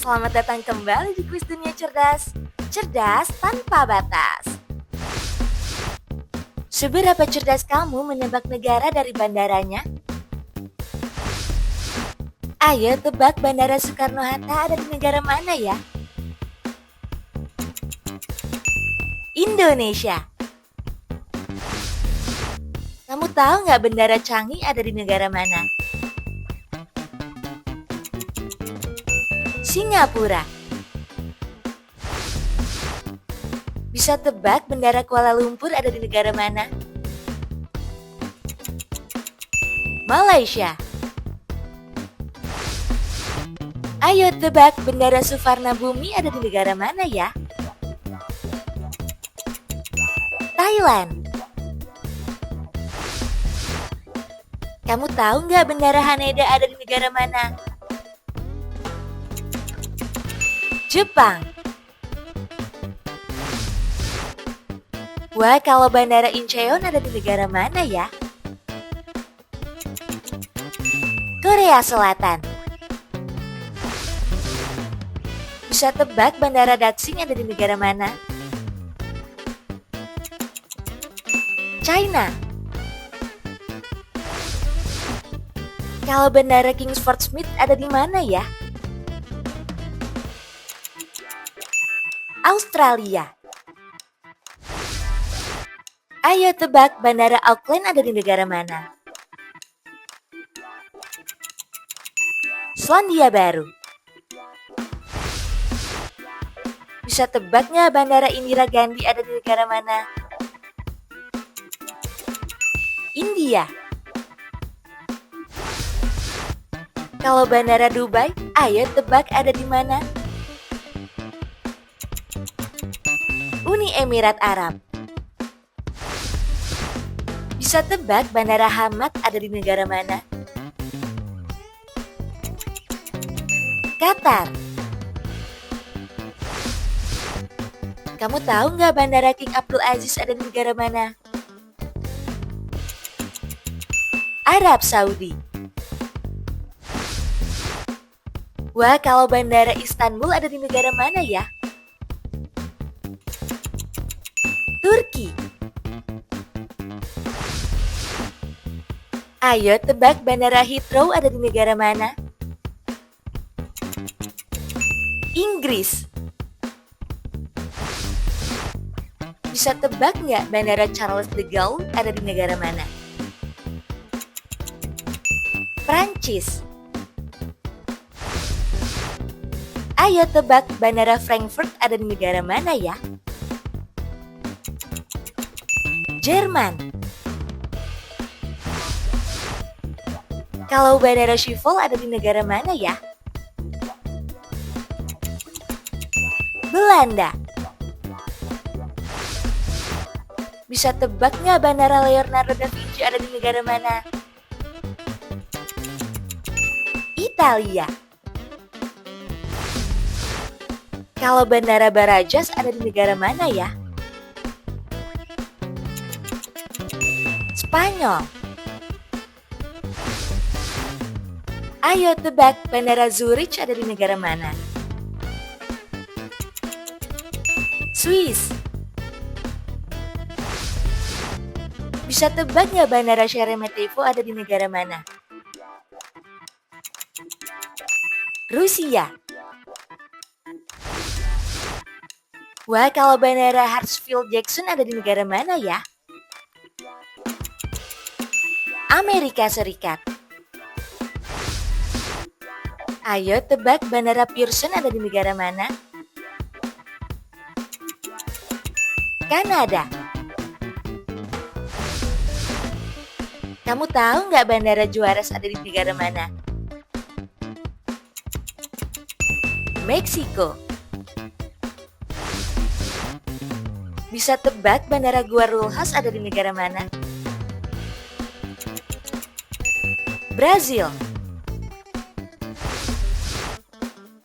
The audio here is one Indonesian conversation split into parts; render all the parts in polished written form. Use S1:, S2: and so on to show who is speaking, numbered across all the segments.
S1: Selamat datang kembali di Kuis Dunia Cerdas. Cerdas tanpa batas. Seberapa cerdas kamu menebak negara dari bandaranya? Ayo tebak Bandara Soekarno-Hatta ada di negara mana ya? Indonesia. Kamu tahu nggak Bandara Changi ada di negara mana? Singapura. Bisa tebak Bandara Kuala Lumpur ada di negara mana? Malaysia. Ayo tebak Bandara Suvarnabhumi ada di negara mana ya? Thailand. Kamu tahu nggak Bandara Haneda ada di negara mana? Jepang. Wah, kalau Bandara Incheon ada di negara mana ya? Korea Selatan. Bisa tebak Bandara Daxing ada di negara mana? China. Kalau Bandara Kingsford Smith ada di mana ya? Australia. Ayo tebak Bandara Auckland ada di negara mana? Selandia Baru. Bisa tebak nggak Bandara Indira Gandhi ada di negara mana? India. Kalau Bandara Dubai, ayo tebak ada di mana? Uni Emirat Arab. Bisa tebak Bandara Hamad ada di negara mana? Qatar. Kamu tahu nggak Bandara King Abdul Aziz ada di negara mana? Arab Saudi. Wah, kalau Bandara Istanbul ada di negara mana ya? Turki. Ayo tebak Bandara Heathrow ada di negara mana? Inggris. Bisa tebak nggak Bandara Charles de Gaulle ada di negara mana? Prancis. Ayo tebak Bandara Frankfurt ada di negara mana ya? Jerman. Kalau Bandara Schiphol ada di negara mana ya? Belanda. Bisa tebak nggak Bandara Leonardo da Vinci ada di negara mana? Italia. Kalau Bandara Barajas ada di negara mana ya? Spanyol. Ayo tebak Bandara Zurich ada di negara mana? Swiss. Bisa tebak nggak Bandara Sheremetyevo ada di negara mana? Rusia. Wah, kalau Bandara Hartsfield Jackson ada di negara mana ya? Amerika Serikat. Ayo tebak Bandara Pearson ada di negara mana? Kanada. Kamu tahu nggak Bandara Juarez ada di negara mana? Meksiko. Bisa tebak Bandara Guarulhos ada di negara mana? Brazil.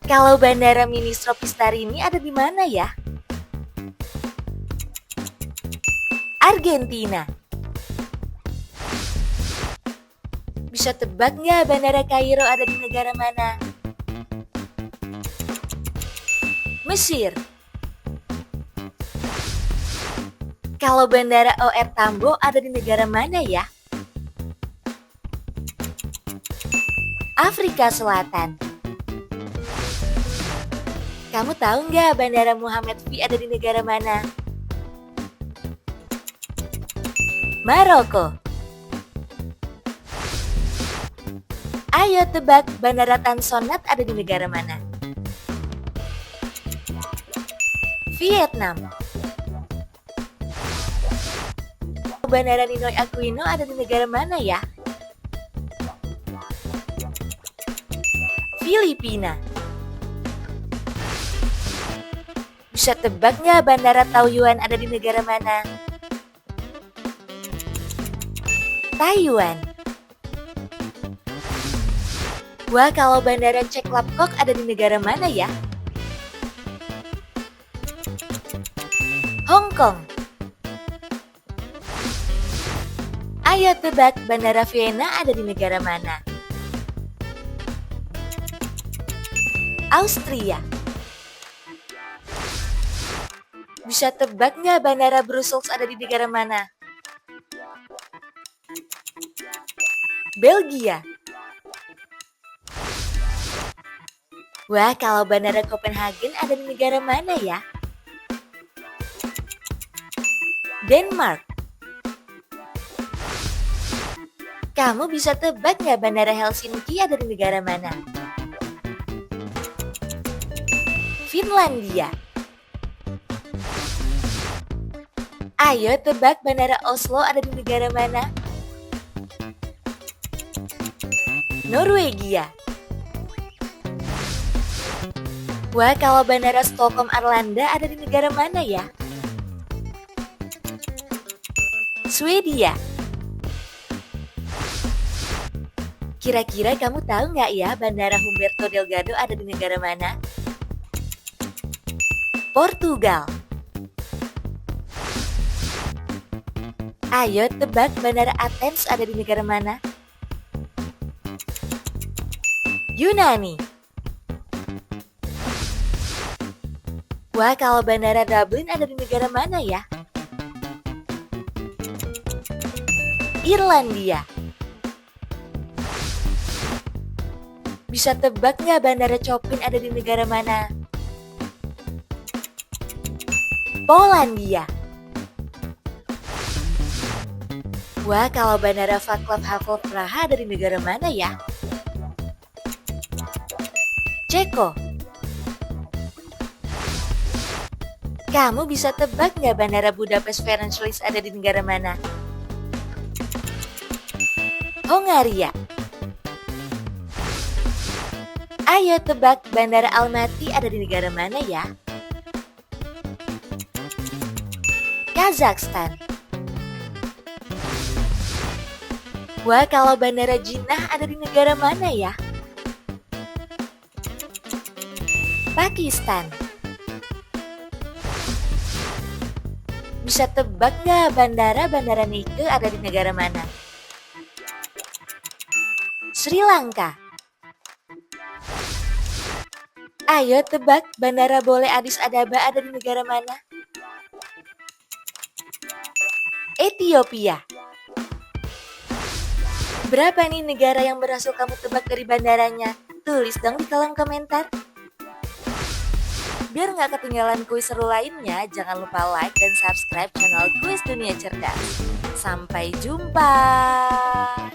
S1: Kalau Bandara Ministro Pistarini ada di mana ya? Argentina. Bisa tebak nggak Bandara Kairo ada di negara mana? Mesir. Kalau Bandara OR Tambo ada di negara mana ya? Afrika Selatan. Kamu tahu nggak Bandara Muhammad V ada di negara mana? Maroko. Ayo tebak Bandara Tan Son Nhat ada di negara mana? Vietnam. Bandara Ninoy Aquino ada di negara mana ya? Filipina. Bisa tebak nggak Bandara Taoyuan ada di negara mana? Taiwan. Wah, kalau Bandara Cheklapkok ada di negara mana ya? Hong Kong. Ayo tebak Bandara Vienna ada di negara mana? Austria. Bisa tebak nggak Bandara Brussels ada di negara mana? Belgia. Wah, kalau Bandara Copenhagen ada di negara mana ya? Denmark. Kamu bisa tebak nggak Bandara Helsinki ada di negara mana? Finlandia. Ayo tebak Bandara Oslo ada di negara mana? Norwegia. Wah, kalau Bandara Stockholm Arlanda ada di negara mana ya? Swedia. Kira-kira kamu tahu nggak ya Bandara Humberto Delgado ada di negara mana? Portugal. Ayo tebak Bandara Athens ada di negara mana? Yunani. Wah, kalau Bandara Dublin ada di negara mana ya? Irlandia. Bisa tebak nggak Bandara Chopin ada di negara mana? Polandia. Wah, kalau Bandara Václav Havel Praha ada di negara mana ya? Ceko. Kamu bisa tebak nggak Bandara Budapest Ferenc Liszt ada di negara mana? Hongaria. Ayo tebak Bandara Almaty ada di negara mana ya? Kazakhstan. Wah, kalau Bandara Jinnah ada di negara mana ya? Pakistan. Bisa tebak nggak Bandara Nike ada di negara mana? Sri Lanka. Ayo tebak Bandara Bole Addis Ababa ada di negara mana? Ethiopia. Berapa nih negara yang berhasil kamu tebak dari bandaranya? Tulis dong di kolom komentar. Biar nggak ketinggalan kuis seru lainnya, jangan lupa like dan subscribe channel Kuis Dunia Cerdas. Sampai jumpa!